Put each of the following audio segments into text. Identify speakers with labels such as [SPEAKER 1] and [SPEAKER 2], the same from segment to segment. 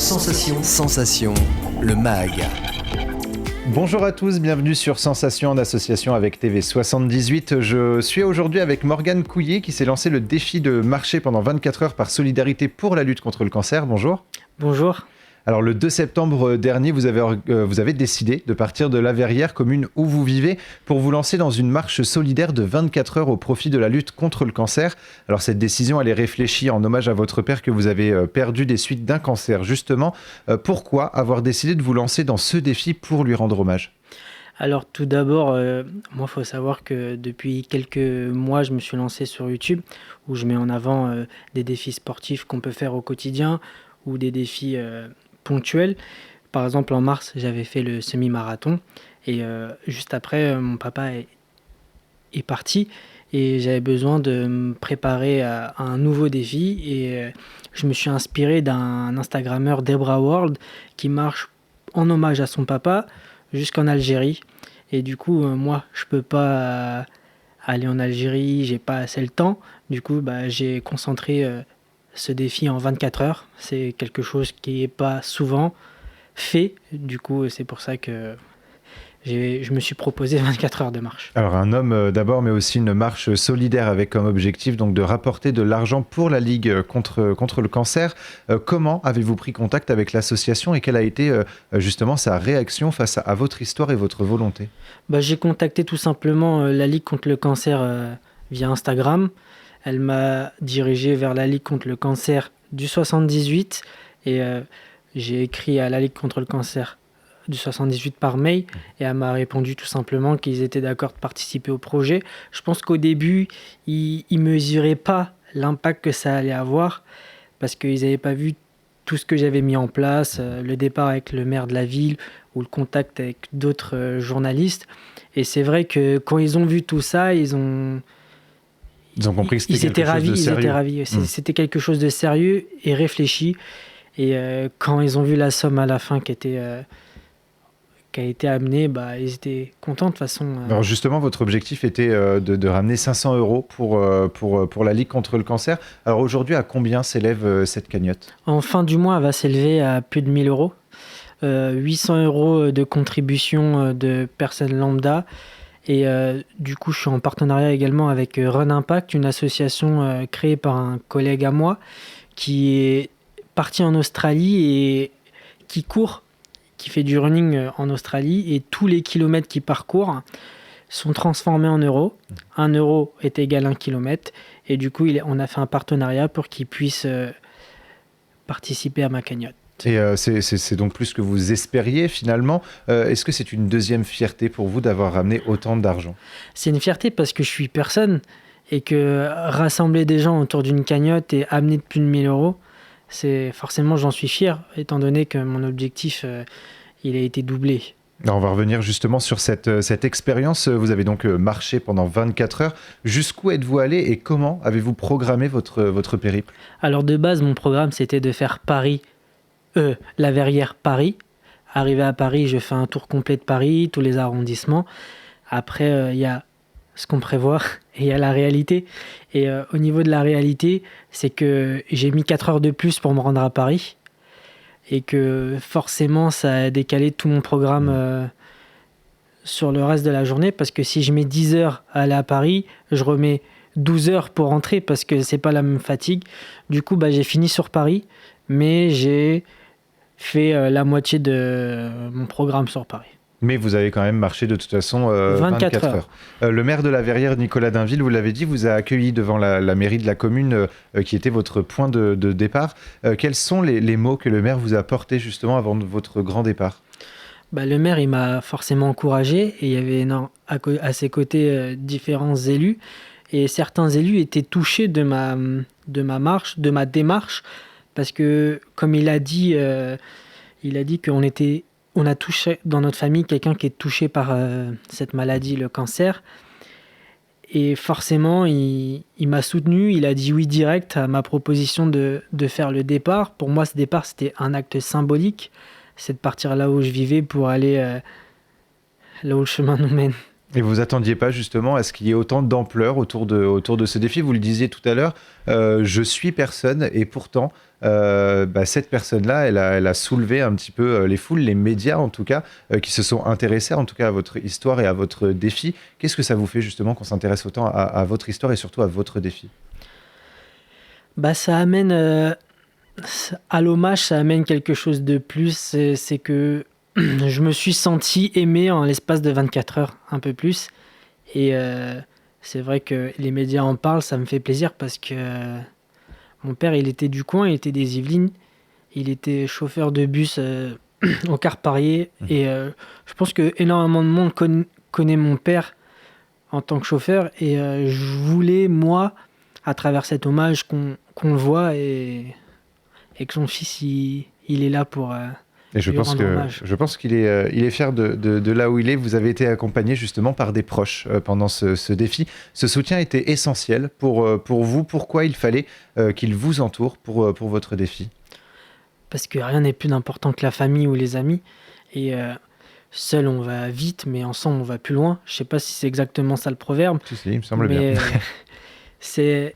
[SPEAKER 1] Sensation, le MAG.
[SPEAKER 2] Bonjour à tous, bienvenue sur Sensation en association avec TV78. Je suis aujourd'hui avec Morgane Couillet qui s'est lancé le défi de marcher pendant 24 heures par solidarité pour la lutte contre le cancer. Bonjour.
[SPEAKER 3] Bonjour.
[SPEAKER 2] Alors le 2 septembre dernier, vous avez décidé de partir de La Verrière, commune où vous vivez, pour vous lancer dans une marche solidaire de 24 heures au profit de la lutte contre le cancer. Alors cette décision, elle est réfléchie en hommage à votre père que vous avez perdu des suites d'un cancer. Justement, pourquoi avoir décidé de vous lancer dans ce défi pour lui rendre hommage ?
[SPEAKER 3] Alors tout d'abord, moi il faut savoir que depuis quelques mois, je me suis lancé sur YouTube où je mets en avant des défis sportifs qu'on peut faire au quotidien ou des défis ponctuels. Par exemple, en mars, j'avais fait le semi-marathon et juste après, mon papa est parti et j'avais besoin de me préparer à un nouveau défi et je me suis inspiré d'un Instagrammeur, Debra World, qui marche en hommage à son papa jusqu'en Algérie. Et du coup, moi, je peux pas aller en Algérie, j'ai pas assez le temps. Du coup, j'ai concentré ce défi en 24 heures. C'est quelque chose qui est pas souvent fait. Du coup, c'est pour ça que je me suis proposé 24 heures de marche.
[SPEAKER 2] Alors un homme d'abord, mais aussi une marche solidaire avec comme objectif donc de rapporter de l'argent pour la Ligue contre le cancer. Comment avez-vous pris contact avec l'association et quelle a été justement sa réaction face à votre histoire et votre volonté ?
[SPEAKER 3] J'ai contacté tout simplement la Ligue contre le cancer via Instagram. Elle m'a dirigé vers la Ligue contre le cancer du 78 et j'ai écrit à la Ligue contre le cancer du 78 par mail et elle m'a répondu tout simplement qu'ils étaient d'accord de participer au projet. Je pense qu'au début, ils ne mesuraient pas l'impact que ça allait avoir parce qu'ils n'avaient pas vu tout ce que j'avais mis en place, le départ avec le maire de la ville ou le contact avec d'autres journalistes. Et c'est vrai que quand ils ont vu tout ça, ils ont
[SPEAKER 2] compris que c'était quelque chose de sérieux.
[SPEAKER 3] Ils étaient ravis. C'était quelque chose de sérieux et réfléchi. Et quand ils ont vu la somme à la fin qui a été amenée, ils étaient contents de toute façon.
[SPEAKER 2] Alors justement, votre objectif était de ramener 500 € pour la Ligue contre le cancer. Alors aujourd'hui, à combien s'élève cette cagnotte ?
[SPEAKER 3] En fin du mois, elle va s'élever à plus de 1000 €. 800 € de contribution de personnes lambda. Et du coup, je suis en partenariat également avec Run Impact, une association créée par un collègue à moi qui est parti en Australie et qui fait du running en Australie. Et tous les kilomètres qu'il parcourt sont transformés en euros. 1 euro est égal à 1 kilomètre. Et du coup, on a fait un partenariat pour qu'il puisse participer à ma cagnotte.
[SPEAKER 2] Et c'est donc plus que vous espériez finalement. Est-ce que c'est une deuxième fierté pour vous d'avoir ramené autant d'argent ?
[SPEAKER 3] C'est une fierté parce que je suis personne et que rassembler des gens autour d'une cagnotte et amener de plus de 1000 €, c'est forcément j'en suis fier étant donné que mon objectif il a été doublé.
[SPEAKER 2] Alors on va revenir justement sur cette expérience. Vous avez donc marché pendant 24 heures. Jusqu'où êtes-vous allé et comment avez-vous programmé votre périple ?
[SPEAKER 3] Alors de base, mon programme c'était de faire La Verrière Paris. Arrivé à Paris, je fais un tour complet de Paris, tous les arrondissements. Après, il y a ce qu'on prévoit et il y a la réalité. Et au niveau de la réalité, c'est que j'ai mis 4 heures de plus pour me rendre à Paris et que forcément, ça a décalé tout mon programme sur le reste de la journée parce que si je mets 10 heures à aller à Paris, je remets 12 heures pour rentrer parce que c'est pas la même fatigue. Du coup, j'ai fini sur Paris, mais j'ai fait la moitié de mon programme sur Paris.
[SPEAKER 2] Mais vous avez quand même marché de toute façon 24 heures. Le maire de La Verrière, Nicolas Dainville, vous l'avez dit, vous a accueilli devant la mairie de la commune qui était votre point de départ. Quels sont les mots que le maire vous a portés justement avant votre grand départ ?
[SPEAKER 3] Le maire, il m'a forcément encouragé et il y avait à ses côtés différents élus. Et certains élus étaient touchés de ma marche, de ma démarche, parce que, comme il a dit on a touché dans notre famille quelqu'un qui est touché par cette maladie, le cancer. Et forcément, il m'a soutenu, il a dit oui direct à ma proposition de faire le départ. Pour moi, ce départ, c'était un acte symbolique. C'est de partir là où je vivais pour aller là où le chemin nous mène.
[SPEAKER 2] Et vous attendiez pas justement à ce qu'il y ait autant d'ampleur autour de ce défi? Vous le disiez tout à l'heure, je suis personne et pourtant, cette personne-là, elle a soulevé un petit peu les foules, les médias en tout cas, qui se sont intéressés en tout cas à votre histoire et à votre défi. Qu'est-ce que ça vous fait justement qu'on s'intéresse autant à votre histoire et surtout à votre défi?
[SPEAKER 3] Bah, ça amène à l'hommage, ça amène quelque chose de plus. C'est que je me suis senti aimé en l'espace de 24 heures, un peu plus. Et c'est vrai que les médias en parlent, ça me fait plaisir parce que mon père, il était du coin, il était des Yvelines. Il était chauffeur de bus au Carparier. Et je pense que énormément de monde connaît mon père en tant que chauffeur. Et je voulais, moi, à travers cet hommage, qu'on le voit et que son fils, il est là pour
[SPEAKER 2] Et
[SPEAKER 3] lui rendre hommage.
[SPEAKER 2] je pense qu'il est fier de là où il est. Vous avez été accompagné justement par des proches pendant ce défi. Ce soutien était essentiel pour vous. Pourquoi il fallait qu'il vous entoure pour votre défi?
[SPEAKER 3] Parce que rien n'est plus important que la famille ou les amis. Et seul, on va vite, mais ensemble, on va plus loin. Je sais pas si c'est exactement ça le proverbe,
[SPEAKER 2] Si, si, il me semble bien.
[SPEAKER 3] mais c'est,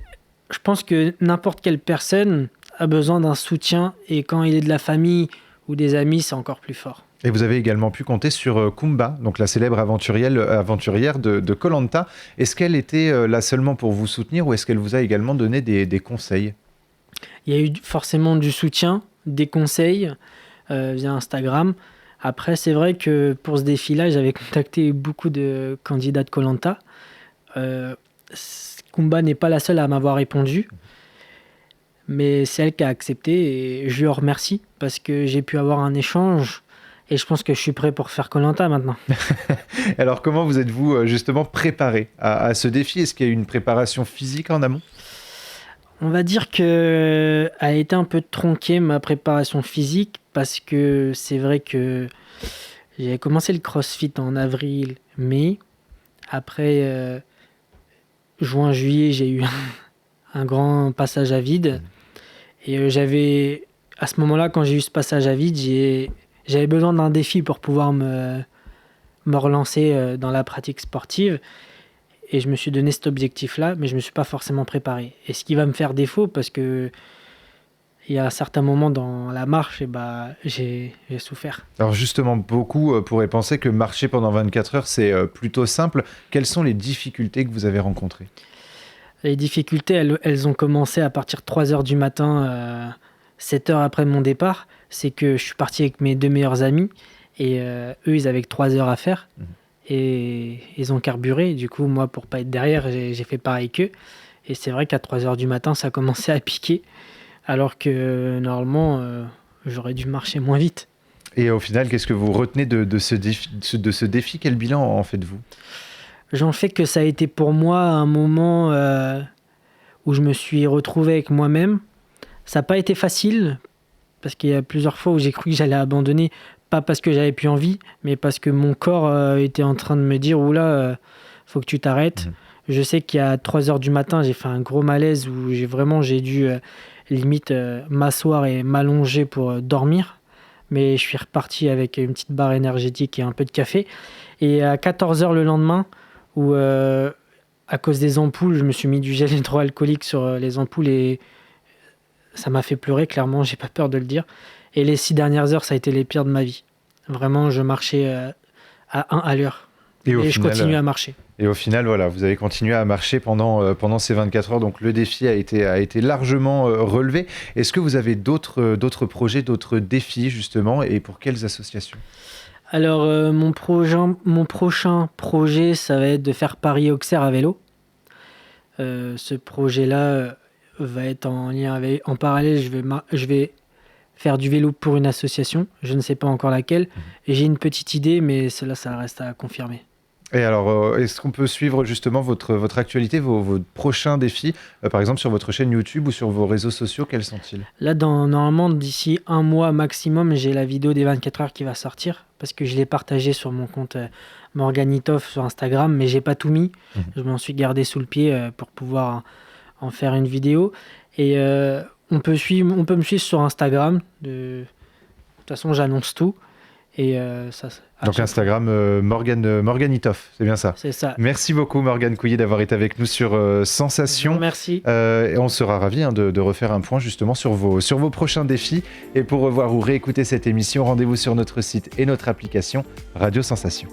[SPEAKER 3] je pense que n'importe quelle personne a besoin d'un soutien. Et quand il est de la famille ou des amis, c'est encore plus fort.
[SPEAKER 2] Et vous avez également pu compter sur Kumba, donc la célèbre aventurière de koh. Est-ce qu'elle était là seulement pour vous soutenir ou est-ce qu'elle vous a également donné des conseils?
[SPEAKER 3] Il y a eu forcément du soutien, des conseils via Instagram. Après, c'est vrai que pour ce défi-là, j'avais contacté beaucoup de candidats de koh. Kumba n'est pas la seule à m'avoir répondu, mais c'est elle qui a accepté et je lui en remercie parce que j'ai pu avoir un échange et je pense que je suis prêt pour faire koh maintenant.
[SPEAKER 2] Alors comment vous êtes-vous justement préparé à ce défi? Est-ce qu'il y a eu une préparation physique en amont?
[SPEAKER 3] On va dire que a été un peu tronquée ma préparation physique parce que c'est vrai que j'ai commencé le CrossFit en avril, mai. Après juin, juillet, j'ai eu un grand passage à vide. Et j'avais, à ce moment-là, quand j'ai eu ce passage à vide, j'avais besoin d'un défi pour pouvoir me relancer dans la pratique sportive. Et je me suis donné cet objectif-là, mais je ne me suis pas forcément préparé. Et ce qui va me faire défaut, parce que il y a certains moments dans la marche, et j'ai souffert.
[SPEAKER 2] Alors justement, beaucoup pourraient penser que marcher pendant 24 heures, c'est plutôt simple. Quelles sont les difficultés que vous avez rencontrées?
[SPEAKER 3] Les difficultés, elles ont commencé à partir de 3 heures du matin, 7 heures après mon départ. C'est que je suis parti avec mes 2 meilleurs amis, et eux, ils avaient que 3 heures à faire. Et ils ont carburé. Du coup, moi, pour pas être derrière, j'ai fait pareil qu'eux. Et c'est vrai qu'à 3 heures du matin, ça commençait à piquer. Alors que normalement, j'aurais dû marcher moins vite.
[SPEAKER 2] Et au final, qu'est-ce que vous retenez de ce défi? Quel bilan en faites-vous?
[SPEAKER 3] J'en fais que ça a été pour moi un moment où je me suis retrouvé avec moi-même. Ça n'a pas été facile, parce qu'il y a plusieurs fois où j'ai cru que j'allais abandonner, pas parce que j'avais plus envie, mais parce que mon corps était en train de me dire « Oula, faut que tu t'arrêtes ». Je sais qu'il y a 3 heures du matin, j'ai fait un gros malaise où j'ai dû limite m'asseoir et m'allonger pour dormir. Mais je suis reparti avec une petite barre énergétique et un peu de café. Et à 14 heures le lendemain, où à cause des ampoules, je me suis mis du gel hydroalcoolique sur les ampoules et ça m'a fait pleurer, clairement, j'ai pas peur de le dire. Et les 6 dernières heures, ça a été les pires de ma vie. Vraiment, je marchais à 1 à l'heure. Et je continue à marcher.
[SPEAKER 2] Et au final, voilà, vous avez continué à marcher pendant ces 24 heures. Donc le défi a été largement relevé. Est-ce que vous avez d'autres projets, d'autres défis justement, et pour quelles associations?
[SPEAKER 3] Alors, mon prochain projet, ça va être de faire Paris-Auxerre à vélo. Ce projet-là va être en lien avec, en parallèle, je vais faire du vélo pour une association. Je ne sais pas encore laquelle. Et j'ai une petite idée, mais cela, ça reste à confirmer.
[SPEAKER 2] Et alors, est-ce qu'on peut suivre justement votre actualité, vos prochains défis, par exemple sur votre chaîne YouTube ou sur vos réseaux sociaux, quels sont-ils?
[SPEAKER 3] Là, normalement, d'ici 1 mois maximum, j'ai la vidéo des 24 heures qui va sortir, parce que je l'ai partagée sur mon compte Morganitoff sur Instagram, mais j'ai pas tout mis. Je m'en suis gardé sous le pied pour pouvoir en faire une vidéo. Et on peut me suivre sur Instagram. De toute façon, j'annonce tout. Et
[SPEAKER 2] Donc Instagram, Morgan Itoff, c'est bien ça.
[SPEAKER 3] C'est ça.
[SPEAKER 2] Merci beaucoup Morgane Couillet d'avoir été avec nous sur Sensation.
[SPEAKER 3] Merci.
[SPEAKER 2] Et on sera ravis de refaire un point justement sur vos prochains défis. Et pour revoir ou réécouter cette émission, rendez-vous sur notre site et notre application Radio Sensation.